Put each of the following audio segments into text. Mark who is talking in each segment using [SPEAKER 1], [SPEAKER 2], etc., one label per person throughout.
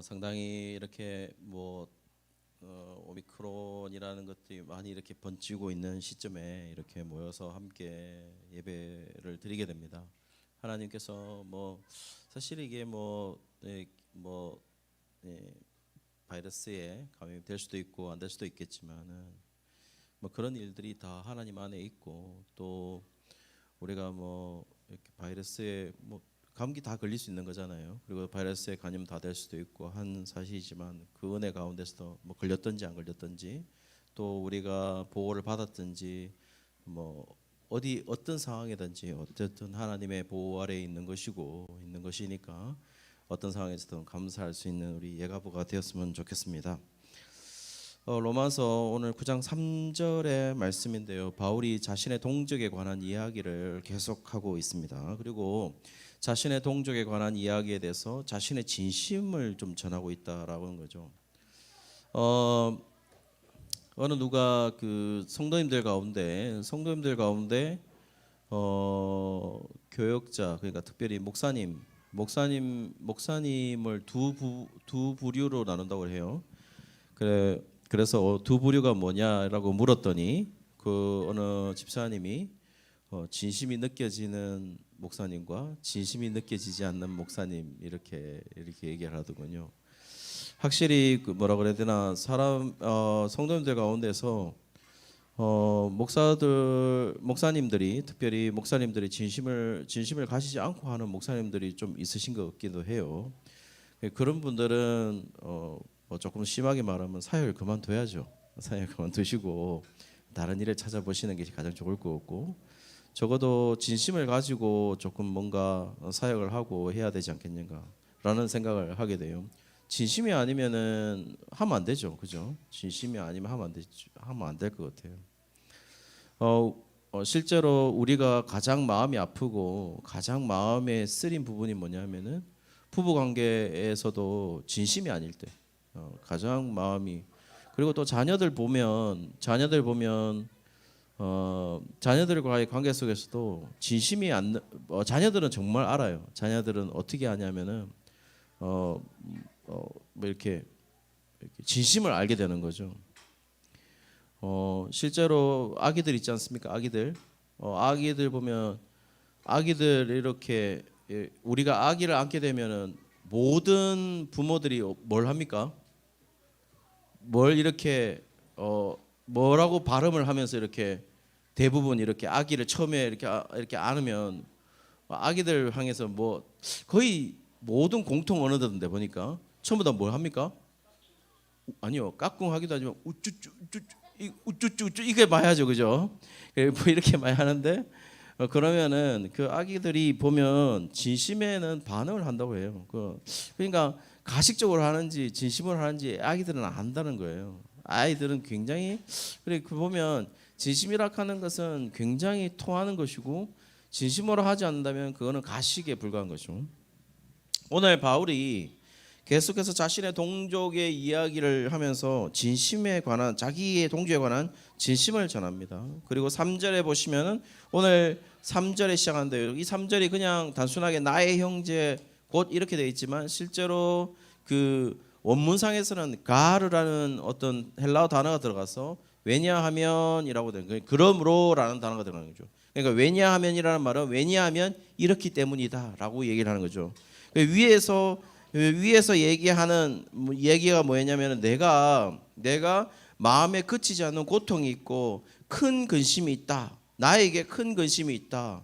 [SPEAKER 1] 상당히 이렇게 오미크론이라는 것들이 많이 이렇게 번지고 있는 시점에 이렇게 모여서 함께 예배를 드리게 됩니다. 하나님께서 사실 이게 바이러스에 감염이 될 수도 있고 안 될 수도 있겠지만은 그런 일들이 다 하나님 안에 있고, 또 우리가 이렇게 바이러스에 감기 다 걸릴 수 있는 거잖아요. 그리고 바이러스에 감염 다 될 수도 있고 한 사실이지만, 그 은혜 가운데서도 걸렸든지 안 걸렸든지, 또 우리가 보호를 받았든지 어떤 상황이든지 어쨌든 하나님의 보호 아래에 있는 것이니까 어떤 상황에서든 감사할 수 있는 우리 예가부가 되었으면 좋겠습니다. 로마서 오늘 9장 3절의 말씀인데요, 바울이 자신의 동족에 관한 이야기를 계속하고 있습니다. 그리고 자신의 동족에 관한 이야기에 대해서 자신의 진심을 좀 전하고 있다라고 하는 거죠. 어느 누가 그 성도님들 가운데 교역자, 그러니까 특별히 목사님을 두 부류로 나눈다고 해요. 그래서 두 부류가 뭐냐라고 물었더니 그 어느 집사님이 진심이 느껴지는 목사님과 진심이 느껴지지 않는 목사님 이렇게 얘기를 하더군요. 확실히 뭐라 그래야 되나, 성도님들 가운데서 목사님들이 특별히 진심을 가지지 않고 하는 목사님들이 좀 있으신 것 같기도 해요. 그런 분들은 조금 심하게 말하면 사역을 그만둬야죠. 사역 그만두시고 다른 일을 찾아보시는 게 가장 좋을 것 같고, 적어도 진심을 가지고 조금 뭔가 사역을 하고 해야 되지 않겠는가라는 생각을 하게 돼요. 진심이 아니면은 하면 안 되죠, 그죠? 진심이 아니면 하면 안 될 것 같아요. 실제로 우리가 가장 마음이 아프고 가장 마음에 쓰린 부분이 뭐냐면은 부부 관계에서도 진심이 아닐 때 가장 마음이, 그리고 또 자녀들 보면 자녀들과의 관계 속에서도 진심이 자녀들은 정말 알아요. 자녀들은 어떻게 하냐면은 이렇게 진심을 알게 되는 거죠. 실제로 아기들 있지 않습니까? 아기들 보면 아기들 이렇게 우리가 아기를 안게 되면은 모든 부모들이 뭘 합니까? 뭘 이렇게 뭐라고 발음을 하면서 이렇게 대부분 이렇게 아기를 처음에 이렇게 안으면 아기들 향해서 거의 모든 공통 언어들인데 보니까 전부 다 뭘 합니까? 아니요, 까꿍하기도 하지만 우쭈쭈 이게 많이 하죠, 그죠? 이렇게 많이 하는데 그러면은 그 아기들이 보면 진심에는 반응을 한다고 해요. 그러니까 가식적으로 하는지 진심으로 하는지 아기들은 안다는 거예요. 아이들은 굉장히 보면 진심이라 하는 것은 굉장히 통하는 것이고, 진심으로 하지 않는다면 그거는 가식에 불과한 것이죠. 오늘 바울이 계속해서 자신의 동족의 이야기를 하면서 자기의 동족에 관한 진심을 전합니다. 그리고 3절에 보시면은 오늘 3절에 시작하는데요, 이 3절이 그냥 단순하게 나의 형제 곧 이렇게 되어 있지만, 실제로 그 원문상에서는 가르라는 어떤 헬라어 단어가 들어가서 왜냐하면이라고 되는 거예요. 그러므로라는 단어가 들어가는 거죠. 그러니까 왜냐하면이라는 말은 왜냐하면 이렇기 때문이다라고 얘기를 하는 거죠. 위에서 얘기하는 얘기가 뭐냐면은 내가 마음에 그치지 않는 고통이 있고 큰 근심이 있다. 나에게 큰 근심이 있다.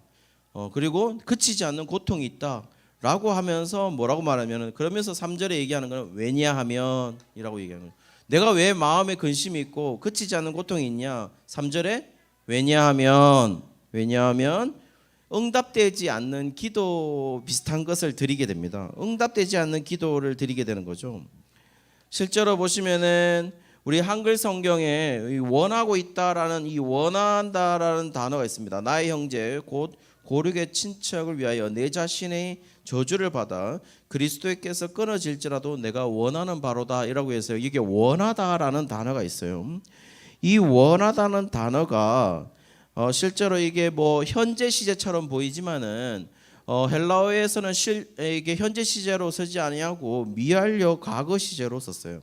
[SPEAKER 1] 그리고 그치지 않는 고통이 있다라고 하면서 뭐라고 말하면은, 그러면서 3절에 얘기하는 거는 왜냐하면이라고 얘기하는 거예요. 내가 왜 마음에 근심이 있고 그치지 않는 고통이 있냐? 3절에 왜냐하면 응답되지 않는 기도 비슷한 것을 드리게 됩니다. 응답되지 않는 기도를 드리게 되는 거죠. 실제로 보시면은 우리 한글 성경에 원하고 있다라는 이 원한다라는 단어가 있습니다. 나의 형제 곧 고륙의 친척을 위하여 내 자신의 저주를 받아 그리스도께서 끊어질지라도 내가 원하는 바로다이라고 해서 이게 원하다라는 단어가 있어요. 이 원하다는 단어가 실제로 이게 현재 시제처럼 보이지만은 헬라어에서는 이게 현재 시제로 쓰지 아니하고 미완료 과거 시제로 썼어요.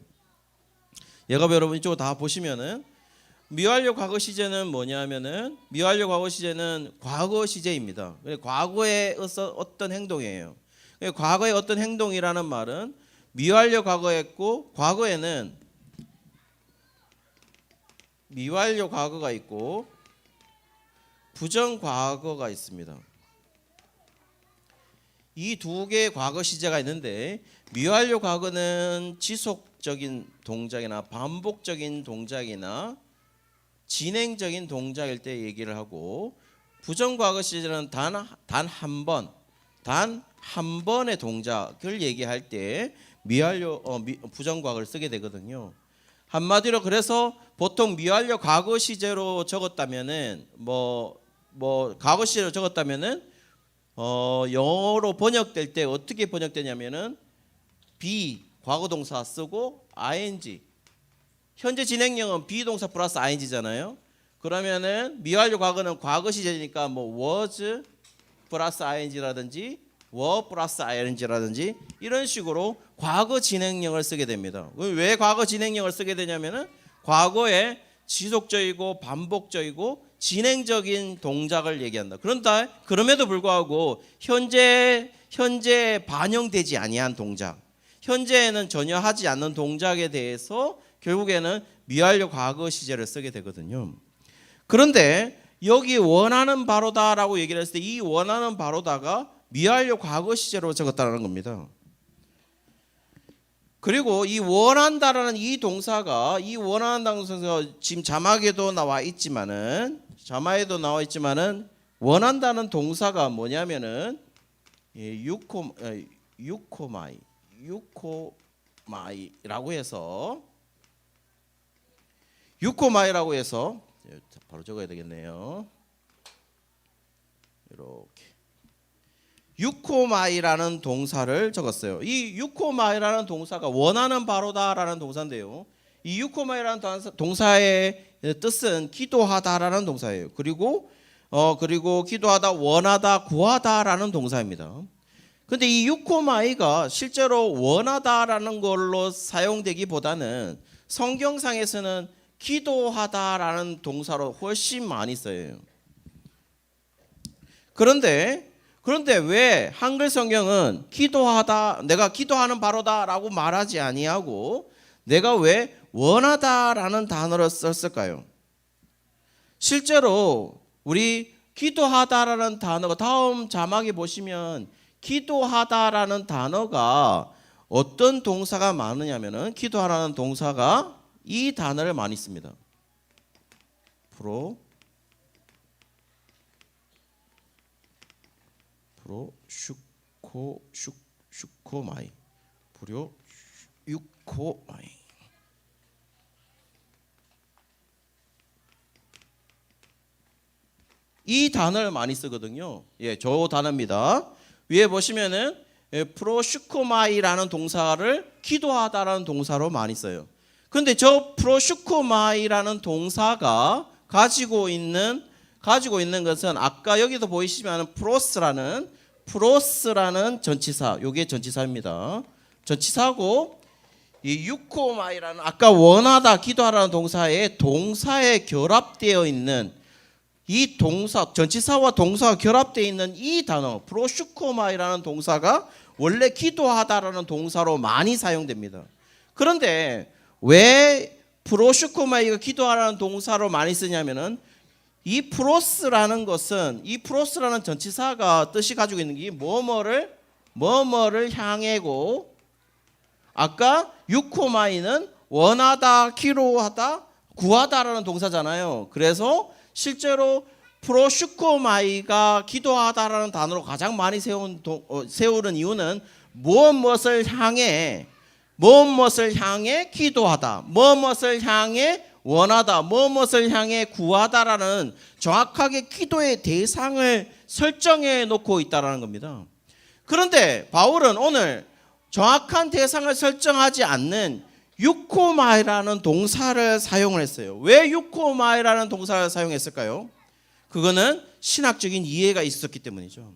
[SPEAKER 1] 예가 여러분 이쪽 다 보시면은 미완료 과거 시제는 뭐냐면은 미완료 과거 시제는 과거 시제입니다. 과거의 어떤 행동이에요. 과거의 어떤 행동이라는 말은 미완료 과거였고 과거에는 미완료 과거가 있고 부정 과거가 있습니다. 이 두 개의 과거 시제가 있는데 미완료 과거는 지속적인 동작이나 반복적인 동작이나 진행적인 동작일 때 얘기를 하고 부정 과거 시제는 단 한 번의 동작을 얘기할 때 부정 과거를 쓰게 되거든요. 한마디로 그래서 보통 미완료 과거 시제로 적었다면은 과거 시제로 적었다면은 영어로 번역될 때 어떻게 번역되냐면은 be 과거 동사 쓰고 ing 현재 진행형은 be 동사 플러스 ing잖아요. 그러면은 미완료 과거는 과거 시제니까 was 플러스 ing라든지 were 플러스 ing라든지 이런 식으로 과거 진행형을 쓰게 됩니다. 왜 과거 진행형을 쓰게 되냐면은 과거에 지속적이고 반복적이고 진행적인 동작을 얘기한다. 그럼에도 불구하고 현재 반영되지 아니한 동작, 현재에는 전혀 하지 않는 동작에 대해서 결국에는 미완료 과거 시제를 쓰게 되거든요. 그런데 여기 원하는 바로다라고 얘기를 했을 때 이 원하는 바로다가 미완료 과거 시제로 적었다는 겁니다. 그리고 이 원한다라는 이 동사가 지금 자막에도 나와 있지만은 원한다는 동사가 뭐냐면은 유코마이라고 해서 바로 적어야 되겠네요. 이렇게 유코마이라는 동사를 적었어요. 이 유코마이라는 동사가 원하는 바로다라는 동사인데요. 이 유코마이라는 동사의 뜻은 기도하다라는 동사예요. 그리고 기도하다, 원하다, 구하다라는 동사입니다. 근데 이 유코마이가 실제로 원하다라는 걸로 사용되기보다는 성경상에서는 기도하다라는 동사로 훨씬 많이 써요. 그런데 왜 한글 성경은 기도하다, 내가 기도하는 바로다라고 말하지 아니하고 내가 왜 원하다라는 단어를 썼을까요? 실제로 우리 기도하다라는 단어가 다음 자막에 보시면 기도하다라는 단어가 어떤 동사가 많으냐면은 기도하라는 동사가 이 단어를 많이 씁니다. 슈코마이 유코마이 이 단어를 많이 쓰거든요. 저 단어입니다. 위에 보시면은 프로슈코마이라는 동사를 기도하다라는 동사로 많이 써요. 근데 저 프로슈코마이라는 동사가 가지고 있는 것은 아까 여기도 보이시면 프로스라는 전치사, 요게 전치사입니다. 전치사고 이 유코마이라는 아까 원하다, 기도하라는 동사에 결합되어 있는 이 동사, 전치사와 동사가 결합되어 있는 이 단어 프로슈코마이라는 동사가 원래 기도하다라는 동사로 많이 사용됩니다. 그런데 왜 프로슈코마이가 기도하라는 동사로 많이 쓰냐면은 이 프로스라는 전치사가 뜻이 가지고 있는 게 뭐뭐를 향해고 아까 유코마이는 원하다, 기도하다, 구하다라는 동사잖아요. 그래서 실제로 프로슈코마이가 기도하다라는 단어로 가장 많이 세우는 이유는 무엇을 향해 기도하다, 무엇을 향해 원하다, 무엇을 향해 구하다라는 정확하게 기도의 대상을 설정해 놓고 있다라는 겁니다. 그런데 바울은 오늘 정확한 대상을 설정하지 않는 유코마이라는 동사를 사용을 했어요. 왜 유코마이라는 동사를 사용했을까요? 그거는 신학적인 이해가 있었기 때문이죠.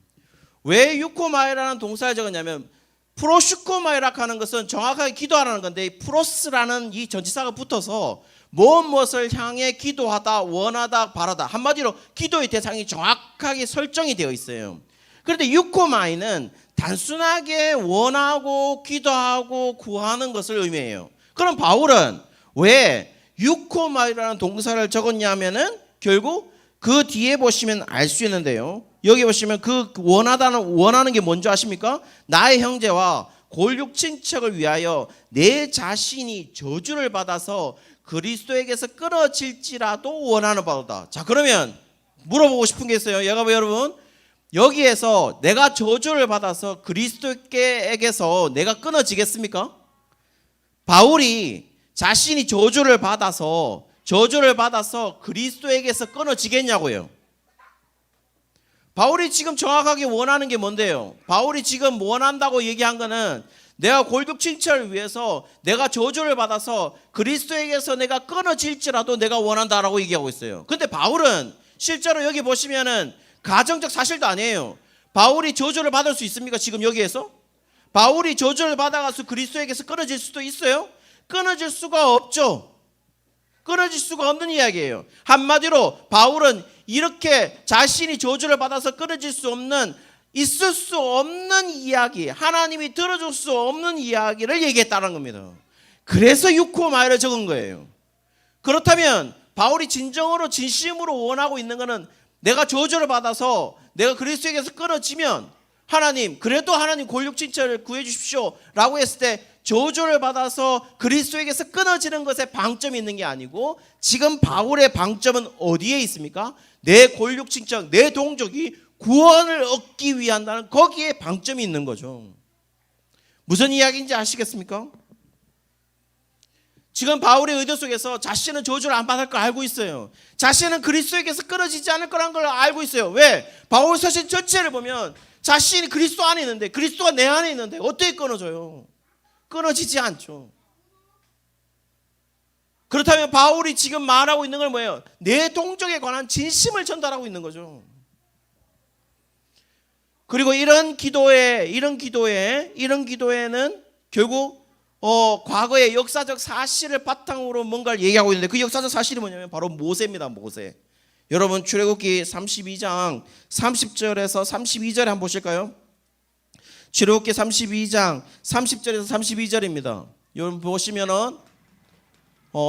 [SPEAKER 1] 왜 유코마이라는 동사를 적었냐면 프로슈코마이라 하는 것은 정확하게 기도하라는 건데 프로스라는 이 전치사가 붙어서 무엇을 향해 기도하다, 원하다, 바라다. 한마디로 기도의 대상이 정확하게 설정이 되어 있어요. 그런데 유코마이는 단순하게 원하고 기도하고 구하는 것을 의미해요. 그럼 바울은 왜 유코마이라는 동사를 적었냐면은 결국 그 뒤에 보시면 알 수 있는데요. 여기 보시면 그 원하는 게 뭔지 아십니까? 나의 형제와 골육 친척을 위하여 내 자신이 저주를 받아서 그리스도에게서 끊어질지라도 원하는 바로다. 자, 그러면 물어보고 싶은 게 있어요. 여러분, 여기에서 내가 저주를 받아서 그리스도에게서 내가 끊어지겠습니까? 바울이 자신이 저주를 받아서 그리스도에게서 끊어지겠냐고요. 바울이 지금 정확하게 원하는 게 뭔데요? 바울이 지금 원한다고 얘기한 거는 내가 골격 칭찬을 위해서 내가 저주를 받아서 그리스도에게서 내가 끊어질지라도 내가 원한다라고 얘기하고 있어요. 근데 바울은 실제로 여기 보시면은 가정적 사실도 아니에요. 바울이 저주를 받을 수 있습니까? 지금 여기에서? 바울이 저주를 받아가서 그리스도에게서 끊어질 수도 있어요? 끊어질 수가 없죠. 끊어질 수가 없는 이야기예요. 한마디로 바울은 이렇게 자신이 저주를 받아서 끊어질 수 없는, 있을 수 없는 이야기, 하나님이 들어줄 수 없는 이야기를 얘기했다는 겁니다. 그래서 유코마이를 적은 거예요. 그렇다면 바울이 진심으로 원하고 있는 것은 내가 저주를 받아서 내가 그리스도에게서 끊어지면 하나님, 그래도 하나님 골육진짜를 구해 주십시오 라고 했을 때 저주를 받아서 그리스도에게서 끊어지는 것에 방점이 있는 게 아니고 지금 바울의 방점은 어디에 있습니까? 내 골육친척, 내 동족이 구원을 얻기 위한다는 거기에 방점이 있는 거죠. 무슨 이야기인지 아시겠습니까? 지금 바울의 의도 속에서 자신은 저주를 안 받을 걸 알고 있어요. 자신은 그리스도에게서 끊어지지 않을 거라는 걸 알고 있어요. 왜? 바울 서신 전체를 보면 자신이 그리스도 안에 있는데, 그리스도가 내 안에 있는데 어떻게 끊어져요? 끊어지지 않죠. 그렇다면 바울이 지금 말하고 있는 건 뭐예요? 내 동족에 관한 진심을 전달하고 있는 거죠. 그리고 이런 기도에는 결국 과거의 역사적 사실을 바탕으로 뭔가를 얘기하고 있는데 그 역사적 사실이 뭐냐면 바로 모세입니다. 모세. 여러분 출애굽기 32장 30절에서 32절에 한번 보실까요? 출애굽기 32장 30절에서 32절입니다. 여러분 보시면은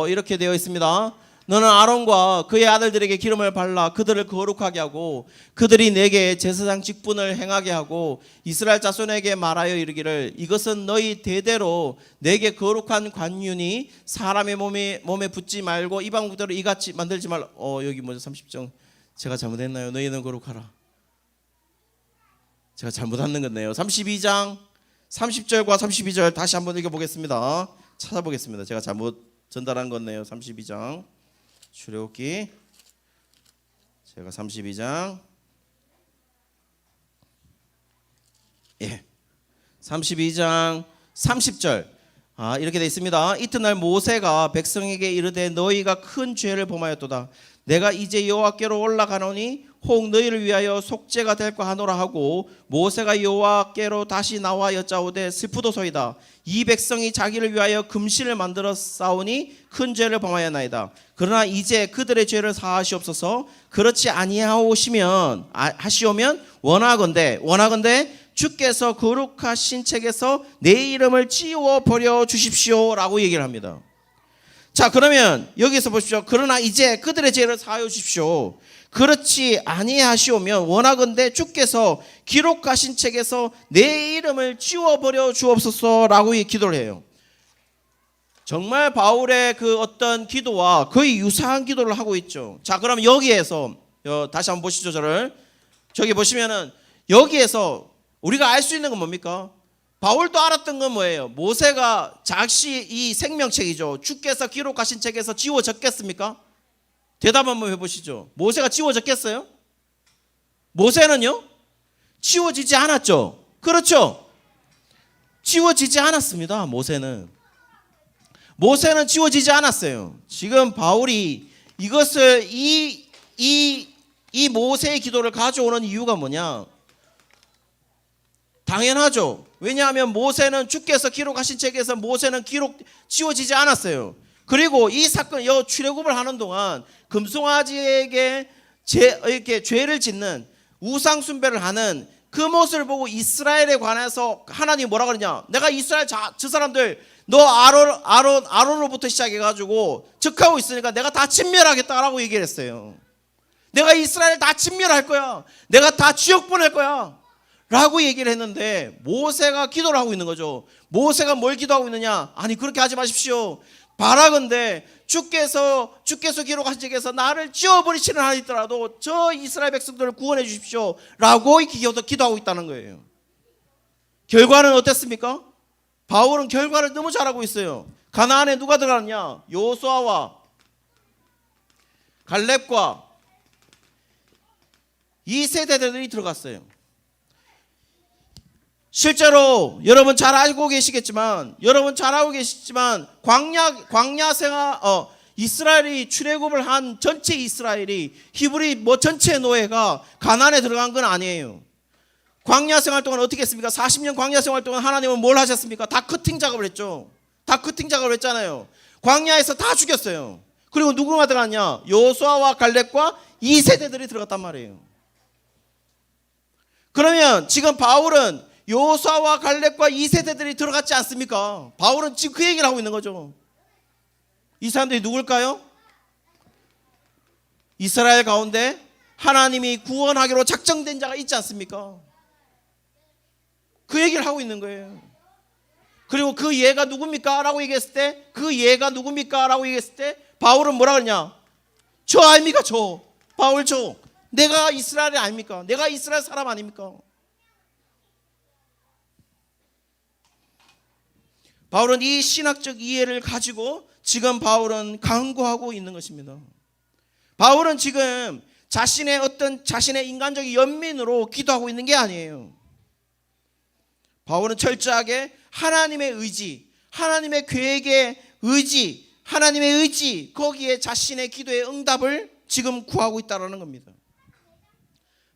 [SPEAKER 1] 이렇게 되어 있습니다. 너는 아론과 그의 아들들에게 기름을 발라 그들을 거룩하게 하고 그들이 내게 제사장 직분을 행하게 하고 이스라엘 자손에게 말하여 이르기를 이것은 너희 대대로 내게 거룩한 관윤이 사람의 몸에 붙지 말고 이방국대로 이같이 만들지 말라. 여기 먼저 30절 제가 잘못했나요? 너희는 거룩하라. 제가 잘못한 건데요. 32장 30절과 32절 다시 한번 읽어보겠습니다. 찾아보겠습니다. 제가 잘못 전달한 건데요. 32장 출애굽기 제가 32장 32장 30절 이렇게 되어 있습니다. 이튿날 모세가 백성에게 이르되 너희가 큰 죄를 범하였도다. 내가 이제 여호와께로 올라가노니 혹 너희를 위하여 속죄가 될까 하노라 하고 모세가 여호와께로 다시 나와 여짜오되 슬프도소이다. 이 백성이 자기를 위하여 금신을 만들어 싸우니 큰 죄를 범하였나이다. 그러나 이제 그들의 죄를 사하시옵소서. 그렇지 아니하시오면 원하건대 주께서 거룩하신 책에서 내 이름을 지워버려 주십시오 라고 얘기를 합니다. 자, 그러면 여기서 보십시오. 그러나 이제 그들의 죄를 사하여 주십시오. 그렇지 아니하시오면 원하건대 주께서 기록하신 책에서 내 이름을 지워버려 주옵소서라고 기도를 해요. 정말 바울의 그 어떤 기도와 거의 유사한 기도를 하고 있죠. 자, 그럼 여기에서 다시 한번 보시죠. 저기 보시면은 여기에서 우리가 알 수 있는 건 뭡니까? 바울도 알았던 건 뭐예요? 모세가 자시 이 생명책이죠. 주께서 기록하신 책에서 지워졌겠습니까? 대답 한번 해보시죠. 모세가 지워졌겠어요? 모세는요? 지워지지 않았죠. 그렇죠? 지워지지 않았습니다. 모세는 지워지지 않았어요. 지금 바울이 이것을 이 모세의 기도를 가져오는 이유가 뭐냐? 당연하죠. 왜냐하면 모세는 주께서 기록하신 책에서 모세는 기록 지워지지 않았어요. 그리고 이 사건, 출애굽을 하는 동안 금송아지에게 이렇게 죄를 짓는 우상 숭배를 하는 그 모습을 보고 이스라엘에 관해서 하나님이 뭐라 그러냐? 내가 이스라엘 저 사람들 너 아론으로부터 시작해가지고 즉하고 있으니까 내가 다 진멸하겠다라고 얘기를 했어요. 내가 이스라엘 다 진멸할 거야. 내가 다 지옥 보낼 거야. 라고 얘기를 했는데 모세가 기도를 하고 있는 거죠. 모세가 뭘 기도하고 있느냐? 아니 그렇게 하지 마십시오. 바라건대 주께서 기록하신 책에서 나를 지워버리시는 한이 있더라도 저 이스라엘 백성들을 구원해 주십시오. 라고 기도하고 있다는 거예요. 결과는 어땠습니까? 바울은 결과를 너무 잘하고 있어요. 가나안에 누가 들어갔냐? 여호수아와 갈렙과 이 세대들이 들어갔어요. 실제로 여러분 잘 알고 계시지만 광야 생활 이스라엘이 출애굽을 한 전체 이스라엘이 히브리 전체 노예가 가나안에 들어간 건 아니에요. 광야 생활 동안 어떻게 했습니까? 40년 광야 생활 동안 하나님은 뭘 하셨습니까? 다 커팅 작업을 했죠. 다 커팅 작업을 했잖아요. 광야에서 다 죽였어요. 그리고 누구가 들어갔냐? 여호수아와 갈렙과 이 세대들이 들어갔단 말이에요. 그러면 지금 바울은 여호수아와 갈렙과 이 세대들이 들어갔지 않습니까? 바울은 지금 그 얘기를 하고 있는 거죠. 이 사람들이 누굴까요? 이스라엘 가운데 하나님이 구원하기로 작정된 자가 있지 않습니까? 그 얘기를 하고 있는 거예요. 그리고 그 얘가 누굽니까? 라고 얘기했을 때 바울은 뭐라 그러냐? 저 아닙니까? 바울 내가 이스라엘이 아닙니까? 내가 이스라엘 사람 아닙니까? 바울은 이 신학적 이해를 가지고 지금 바울은 강구하고 있는 것입니다. 바울은 지금 자신의 인간적인 연민으로 기도하고 있는 게 아니에요. 바울은 철저하게 하나님의 의지, 하나님의 계획의 의지, 하나님의 의지, 거기에 자신의 기도의 응답을 지금 구하고 있다는 겁니다.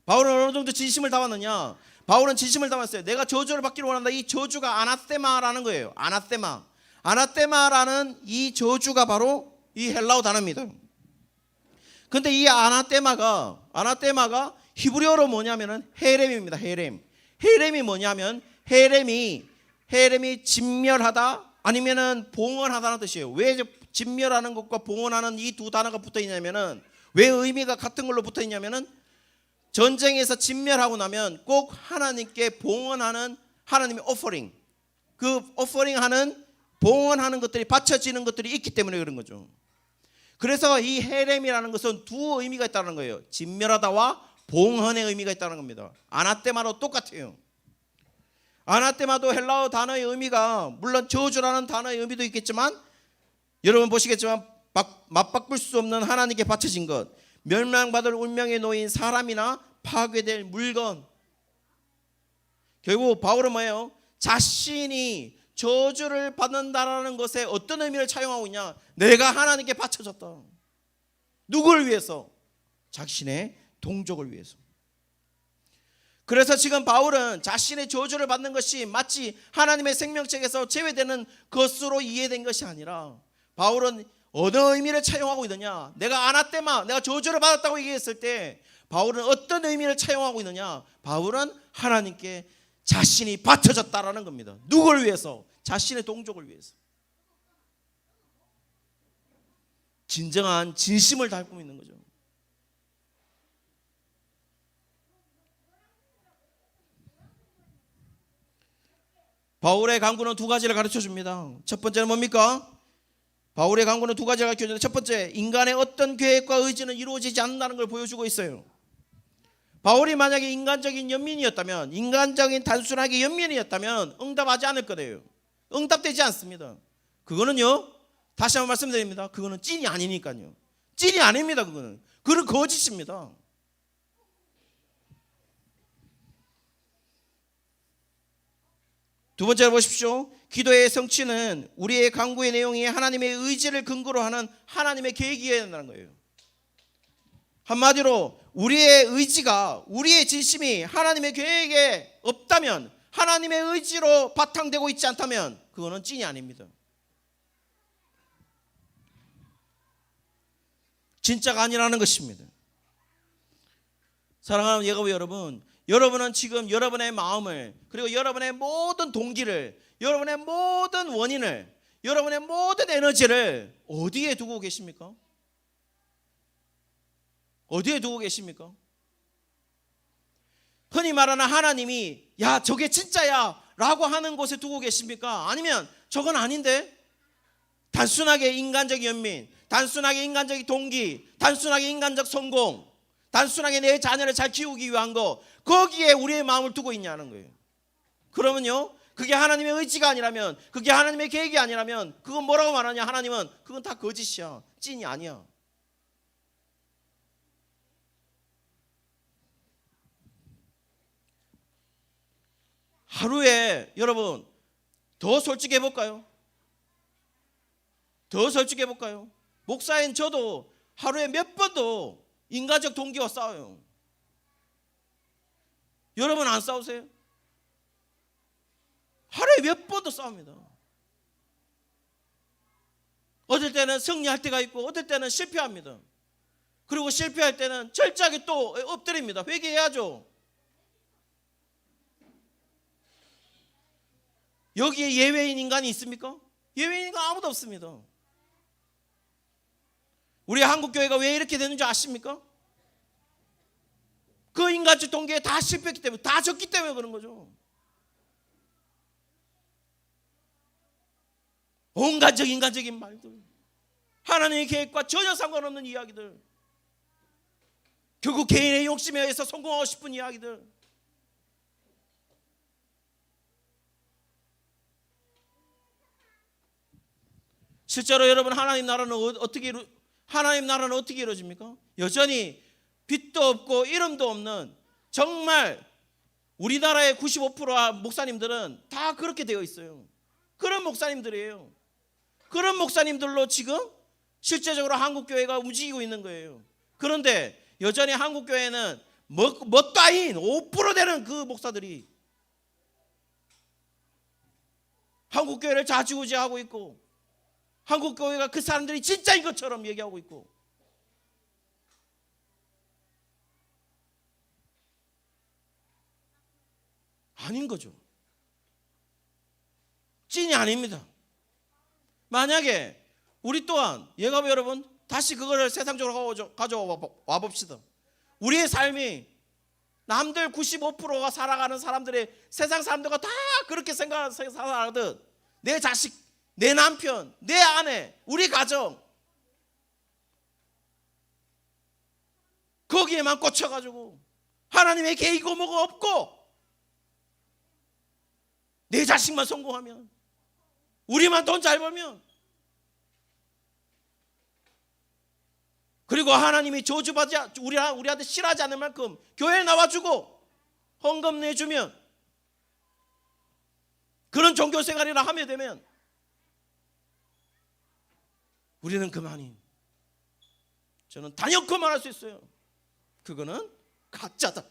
[SPEAKER 1] 바울은 어느 정도 진심을 담았느냐? 바울은 진심을 담았어요. 내가 저주를 받기를 원한다. 이 저주가 아나테마라는 거예요. 아나테마라는 이 저주가 바로 이 헬라어 단어입니다. 근데 이 아나테마가 히브리어로 뭐냐면은 헤렘입니다. 헤렘이 뭐냐면 헤렘이 진멸하다 아니면은 봉헌하다는 뜻이에요. 왜 진멸하는 것과 봉헌하는 이 두 단어가 붙어 있냐면은 왜 의미가 같은 걸로 붙어 있냐면은 전쟁에서 진멸하고 나면 꼭 하나님께 봉헌하는 하나님의 오퍼링, 그 오퍼링하는 봉헌하는 것들이 바쳐지는 것들이 있기 때문에 그런 거죠. 그래서 이 헤렘이라는 것은 두 의미가 있다는 거예요. 진멸하다와 봉헌의 의미가 있다는 겁니다. 아나테마로 똑같아요. 아나테마도 헬라어 단어의 의미가 물론 저주라는 단어의 의미도 있겠지만 여러분 보시겠지만 맞바꿀 수 없는 하나님께 바쳐진 것, 멸망받을 운명에 놓인 사람이나 파괴될 물건. 결국 바울은 뭐예요? 자신이 저주를 받는다라는 것에 어떤 의미를 차용하고 있냐? 내가 하나님께 바쳐졌다. 누구를 위해서? 자신의 동족을 위해서. 그래서 지금 바울은 자신의 저주를 받는 것이 마치 하나님의 생명책에서 제외되는 것으로 이해된 것이 아니라 바울은 어느 의미를 차용하고 있느냐? 내가 저주를 받았다고 얘기했을 때 바울은 어떤 의미를 차용하고 있느냐? 바울은 하나님께 자신이 바쳐졌다라는 겁니다. 누구를 위해서? 자신의 동족을 위해서. 진정한 진심을 담고 있는 거죠. 바울의 강구는 두 가지를 가르쳐 줍니다. 첫 번째는 뭡니까? 바울의 강구는 두 가지를 가르쳐 주는데 첫 번째, 인간의 어떤 계획과 의지는 이루어지지 않는다는 걸 보여주고 있어요. 바울이 만약에 인간적인 단순하게 연민이었다면 응답하지 않을 거예요. 응답되지 않습니다. 그거는요, 다시 한번 말씀드립니다. 그거는 찐이 아니니까요. 찐이 아닙니다. 그거는 거짓입니다. 두 번째로 보십시오. 기도의 성취는 우리의 간구의 내용이 하나님의 의지를 근거로 하는 하나님의 계획이어야 한다는 거예요. 한마디로 우리의 의지가, 우리의 진심이 하나님의 계획에 없다면, 하나님의 의지로 바탕되고 있지 않다면 그거는 찐이 아닙니다. 진짜가 아니라는 것입니다. 사랑하는 예가부 여러분, 여러분은 지금 여러분의 마음을, 그리고 여러분의 모든 동기를, 여러분의 모든 원인을, 여러분의 모든 에너지를 어디에 두고 계십니까? 어디에 두고 계십니까? 흔히 말하는 하나님이 야 저게 진짜야 라고 하는 곳에 두고 계십니까? 아니면 저건 아닌데? 단순하게 인간적 연민, 단순하게 인간적 동기, 단순하게 인간적 성공, 단순하게 내 자녀를 잘 키우기 위한 거, 거기에 우리의 마음을 두고 있냐는 거예요. 그러면요, 그게 하나님의 의지가 아니라면, 그게 하나님의 계획이 아니라면 그건 뭐라고 말하냐? 하나님은 그건 다 거짓이야, 찐이 아니야. 하루에 여러분 더 솔직해 볼까요? 더 솔직해 볼까요? 목사인 저도 하루에 몇 번도 인간적 동기와 싸워요. 여러분 안 싸우세요? 하루에 몇 번도 싸웁니다. 어떨 때는 승리할 때가 있고 어떨 때는 실패합니다. 그리고 실패할 때는 철저하게 또 엎드립니다. 회개해야죠. 여기에 예외인 인간이 있습니까? 예외인 인간 아무도 없습니다. 우리 한국교회가 왜 이렇게 되는 줄 아십니까? 그 인간적 동기에 다 실패했기 때문에, 다 졌기 때문에 그런 거죠. 온갖 인간적인 말들, 하나님의 계획과 전혀 상관없는 이야기들, 결국 개인의 욕심에 의해서 성공하고 싶은 이야기들, 실제로 여러분 하나님 나라는 어떻게 이루어집니까? 여전히 빛도 없고 이름도 없는, 정말 우리나라의 95%와 목사님들은 다 그렇게 되어 있어요. 그런 목사님들이에요. 그런 목사님들로 지금 실제적으로 한국교회가 움직이고 있는 거예요. 그런데 여전히 한국교회는 멋따인 5% 되는 그 목사들이 한국교회를 좌지우지하고 있고, 한국교회가 그 사람들이 진짜인 것처럼 얘기하고 있고, 아닌 거죠. 찐이 아닙니다. 만약에 우리 또한 예가부 여러분 다시 그거를 세상적으로 가져와 봅시다. 우리의 삶이 남들 95%가 살아가는 사람들의, 세상 사람들과 다 그렇게 살아가듯 내 자식, 내 남편, 내 아내, 우리 가정 거기에만 꽂혀가지고 하나님의 계획이고 뭐가 없고 내 자식만 성공하면, 우리만 돈 잘 벌면, 그리고 하나님이 저주받지, 우리한테 싫어하지 않을 만큼 교회에 나와주고 헌금 내주면, 그런 종교생활이라 하게 되면 우리는 그만이, 저는 단연코 말할 수 있어요. 그거는 가짜다.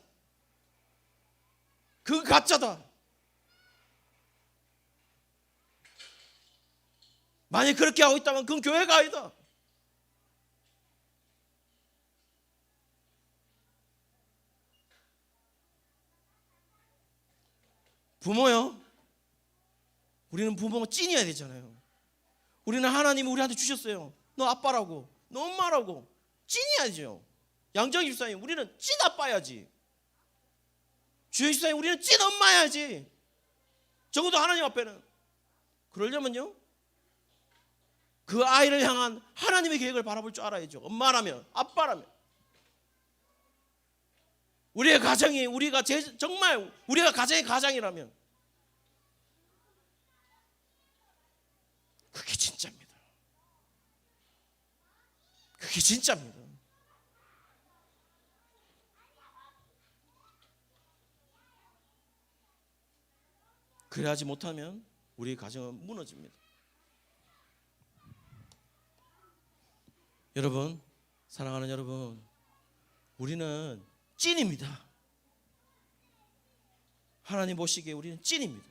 [SPEAKER 1] 그 가짜다. 만약 그렇게 하고 있다면 그건 교회가 아니다. 부모요, 우리는 부모가 찐이어야 되잖아요. 우리는 하나님이 우리한테 주셨어요. 너 아빠라고, 너 엄마라고 찐이야죠. 양정희 집사님, 우리는 찐 아빠야지. 주영 집사님, 우리는 찐 엄마야지. 적어도 하나님 앞에는. 그러려면요, 그 아이를 향한 하나님의 계획을 바라볼 줄 알아야죠. 엄마라면, 아빠라면. 우리의 가정이, 정말 우리가 가정의 가장이라면 그게 진짜입니다. 그게 진짜입니다. 그래야지 못하면 우리의 가정은 무너집니다. 여러분, 사랑하는 여러분, 우리는 찐입니다. 하나님 보시기에 우리는 찐입니다.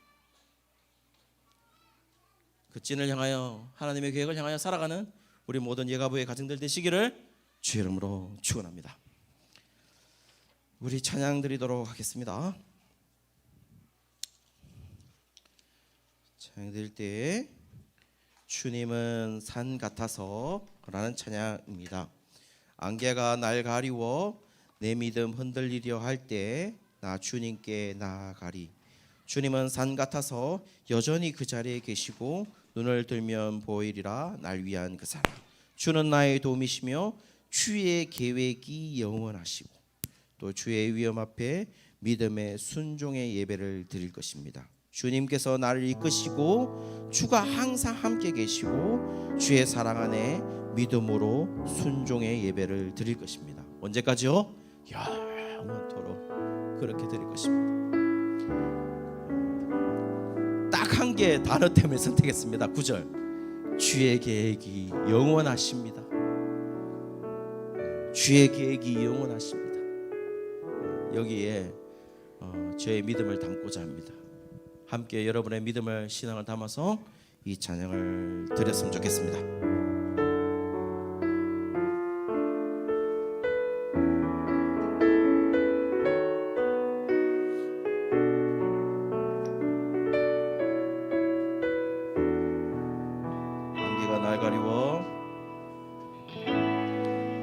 [SPEAKER 1] 그 찐을 향하여 하나님의 계획을 향하여 살아가는 우리 모든 예가부의 가정들 되시기를 주의 이름으로 축원합니다. 우리 찬양 드리도록 하겠습니다. 찬양 드릴 때 주님은 산 같아서 라는 찬양입니다. 안개가 날 가리워 내 믿음 흔들리려 할 때 나 주님께 나아가리. 주님은 산 같아서 여전히 그 자리에 계시고 눈을 들면 보이리라 날 위한 그 사랑. 주는 나의 도움이시며 주의 계획이 영원하시고 또 주의 위엄 앞에 믿음의 순종의 예배를 드릴 것입니다. 주님께서 나를 이끄시고 주가 항상 함께 계시고 주의 사랑 안에 믿음으로 순종의 예배를 드릴 것입니다. 언제까지요? 영원토록 그렇게 드릴 것입니다. 딱 한 개 단어 때문에 선택했습니다. 9절 주의 계획이 영원하십니다. 주의 계획이 영원하십니다. 여기에 저의 믿음을 담고자 합니다. 함께 여러분의 믿음을 신앙을 담아서 이 찬양을 드렸으면 좋겠습니다.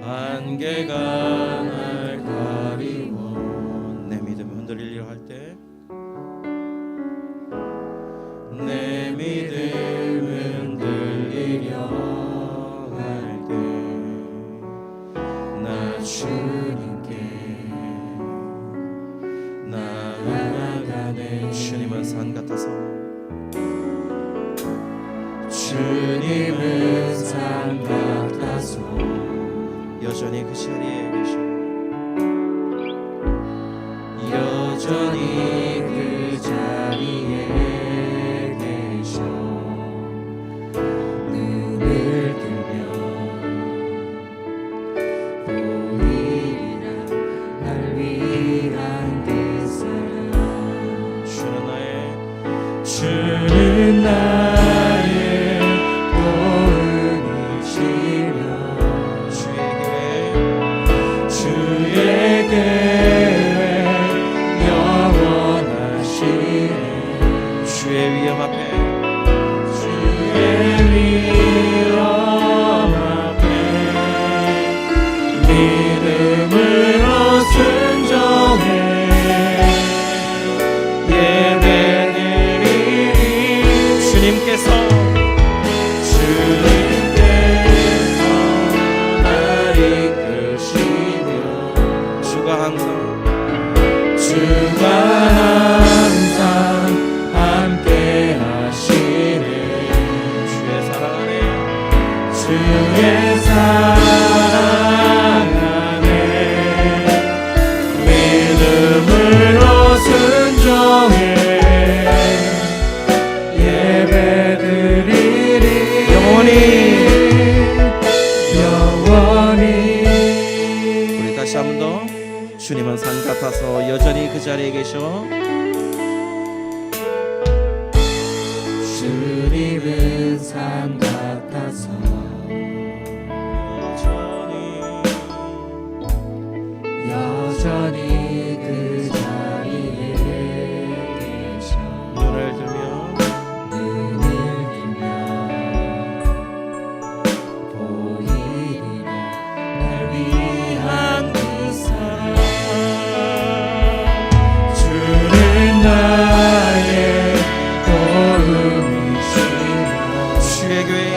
[SPEAKER 1] 안개가 날 가리워 내 믿음이 흔들리려 할 때 내 믿음 흔들리려 할 때 나 주님께 나아가네. 주님은 산 같아서 주님은 산 같아서 여전히 그 자리에 계셔. 여전히 그 자리에 계셔. 눈을 들면 보이리라 날 위한 그 사랑. 주는 나의 도움이시며 주의 계획 영원하시네. 주의 위엄 앞에 믿음으로 순종해 예배드리리. 주님께서 날 이끄시며 주가 항상 함께 하시네. 주의 사랑 안에 믿음으로 순종해 예배드리리. 영원히 우리 다시 한 번 더 주님은 산 같아서 여전히 그 자리에 계셔. 주님은 산 같아서 여전히 그 자리에 계셔. 눈을 들면 보이리라 날 위한 그 사랑. 주는 나의 도움이시며 주의 계획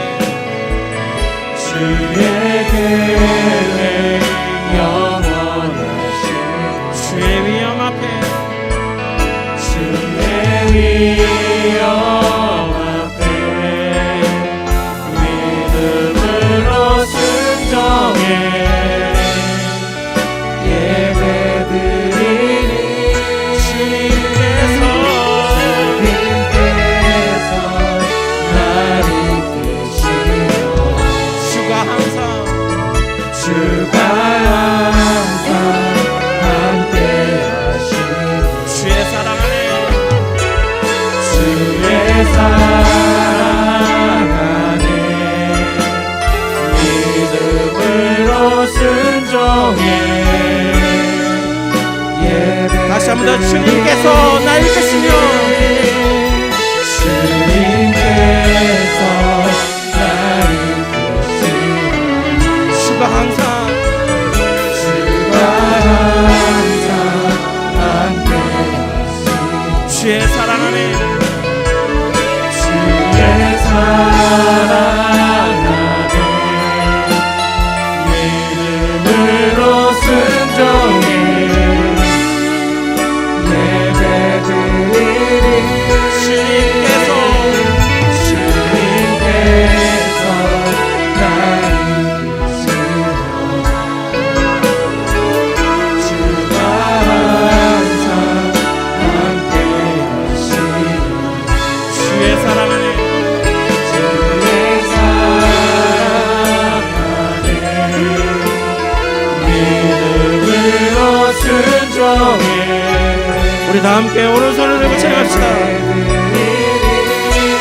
[SPEAKER 1] 함께 오른손을 들고 찬양합시다.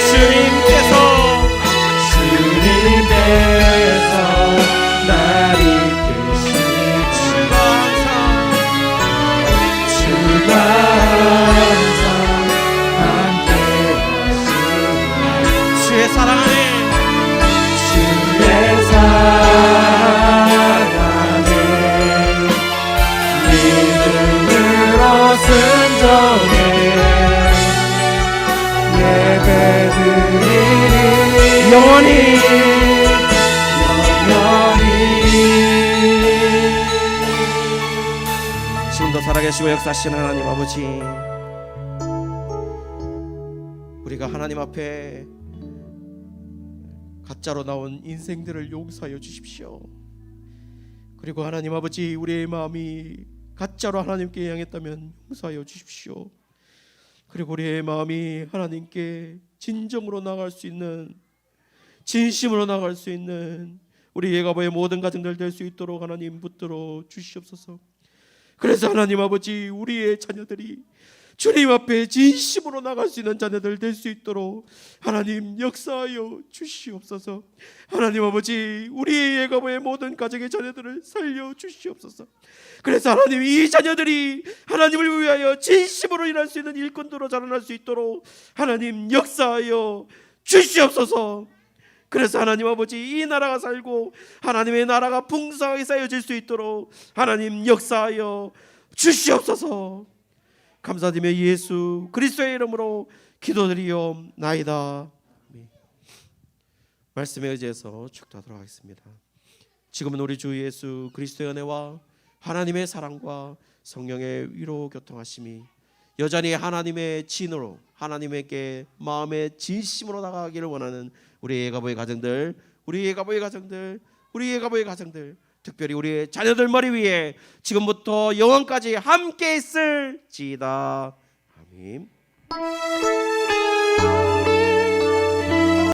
[SPEAKER 1] 주님께서 날 이끄시니 주가 항상 함께 하시니 주의 사랑 안에 믿음으로 순종해 예배드리리 영원히 지금도 살아계시고 역사하시는 하나님 아버지, 우리가 하나님 앞에 가짜로 나온 인생들을 용서하여 주십시오. 그리고 하나님 아버지, 우리의 마음이 가짜로 하나님께 향했다면 용서하여 주십시오. 그리고 우리의 마음이 하나님께 진정으로 나갈 수 있는, 진심으로 나갈 수 있는 우리 예가보의 모든 가정들 될 수 있도록 하나님 붙들어 주시옵소서. 그래서 하나님 아버지, 우리의 자녀들이 주님 앞에 진심으로 나갈 수 있는 자녀들 될 수 있도록 하나님 역사하여 주시옵소서. 하나님 아버지, 우리의 예가보의 모든 가정의 자녀들을 살려 주시옵소서. 그래서 하나님, 이 자녀들이 하나님을 위하여 진심으로 일할 수 있는 일꾼들로 자라날 수 있도록 하나님 역사하여 주시옵소서. 그래서 하나님 아버지, 이 나라가 살고 하나님의 나라가 풍성하게 쌓여질 수 있도록 하나님 역사하여 주시옵소서. 감사드리며 예수 그리스도의 이름으로 기도드리옵나이다. 말씀에 의지해서 축도하도록 하겠습니다. 지금은 우리 주 예수 그리스도의 은혜와 하나님의 사랑과 성령의 위로 교통하심이 여전히 하나님의 진으로 하나님에게 마음의 진심으로 나가기를 원하는 우리 예가보의 가정들, 우리 예가보의 가정들, 우리 예가보의 가정들, 특별히 우리의 자녀들 머리 위에 지금부터 영원까지 함께 있을지다. 아멘.